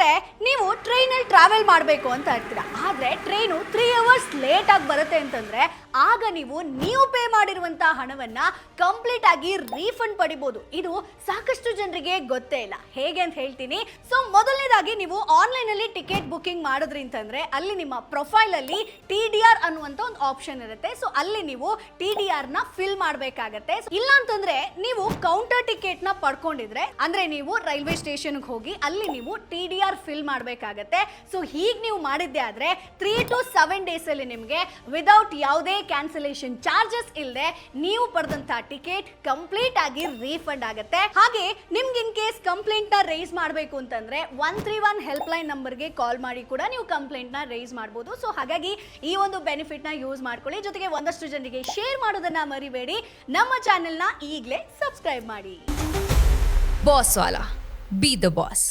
ಅಂದ್ರೆ ನೀವು ಟ್ರೈನಲ್ಲಿ ಟ್ರಾವೆಲ್ ಮಾಡಬೇಕು ಅಂತ ಇರ್ತೀರಾ, ಆದ್ರೆ ಟ್ರೈನು 3 ಅವರ್ಸ್ ಲೇಟ್ ಆಗಿ ಬರುತ್ತೆ ಅಂತಂದ್ರೆ ಆಗ ನೀವು ಪೇ ಮಾಡಿರುವಂತಹ ಹಣವನ್ನ ಕಂಪ್ಲೀಟ್ ಆಗಿ ರೀಫಂಡ್ ಪಡಿಬಹುದು. ಇದು ಸಾಕಷ್ಟು ಜನರಿಗೆ ಗೊತ್ತೇ ಇಲ್ಲ. ಹೇಗೆ ಅಂತ ಹೇಳ್ತೀನಿ. ಸೊ ಮೊದಲನೇದಾಗಿ ನೀವು ಆನ್ಲೈನ್ ಅಲ್ಲಿ ಟಿಕೆಟ್ ಬುಕಿಂಗ್ ಮಾಡಿದ್ರಿ ಅಂತಂದ್ರೆ ಅಲ್ಲಿ ನಿಮ್ಮ ಪ್ರೊಫೈಲ್ ಅಲ್ಲಿ TDR ಅನ್ನುವಂತ ಒಂದು ಆಪ್ಷನ್ ಇರುತ್ತೆ. ಸೊ ಅಲ್ಲಿ ನೀವು TDR ನ ಫಿಲ್ ಮಾಡಬೇಕಾಗತ್ತೆ. ಇಲ್ಲ ಅಂತಂದ್ರೆ ನೀವು ಕೌಂಟರ್ ಟಿಕೆಟ್ ನ ಪಡ್ಕೊಂಡಿದ್ರೆ ಅಂದ್ರೆ ನೀವು ರೈಲ್ವೆ ಸ್ಟೇಷನ್ ಹೋಗಿ ಅಲ್ಲಿ ನೀವು TDR ಫಿಲ್ ಮಾಡಬೇಕಾಗತ್ತೆ. ಸೊ ಹೀಗೆ ನೀವು ಮಾಡಿದ್ದೆ ಆದ್ರೆ 3 to 7 ಡೇಸ್ ಅಲ್ಲಿ ನಿಮಗೆ ವಿದೌಟ್ ಯಾವುದೇ ಕ್ಯಾನ್ಸಲೇಷನ್ ಚಾರ್ಜಸ್ ಇಲ್ಲದೆ ನೀವು ಪಡೆದಂತ ಟಿಕೆಟ್ ಕಂಪ್ಲೀಟ್ ಆಗಿ ರೀಫಂಡ್ ಆಗುತ್ತೆ. ಹಾಗೆ ನಿಮ್ಗೆ ಇನ್ ಕೇಸ್ ಕಂಪ್ಲೇಂಟ್ ನ ರೈಸ್ ಮಾಡಬೇಕು ಅಂತಂದ್ರೆ 131 ಹೆಲ್ಪ್ ಲೈನ್ ನಂಬರ್ಗೆ ಕಾಲ್ ಮಾಡಿ ಕೂಡ ನೀವು ಕಂಪ್ಲೇಂಟ್ ನ ರೈಸ್ ಮಾಡಬಹುದು. ಸೊ ಹಾಗಾಗಿ ಈ ಒಂದು ಬೆನಿಫಿಟ್ ನ ಯೂಸ್ ಮಾಡ್ಕೊಳ್ಳಿ. ಜೊತೆಗೆ ಒಂದಷ್ಟು ಜನರಿಗೆ ಶೇರ್ ಮಾಡೋದನ್ನ ಮರಿಬೇಡಿ. ನಮ್ಮ ಚಾನೆಲ್ ನ ಈಗಲೇ ಸಬ್ಸ್ಕ್ರೈಬ್ ಮಾಡಿ. Boss Wala. Be the boss.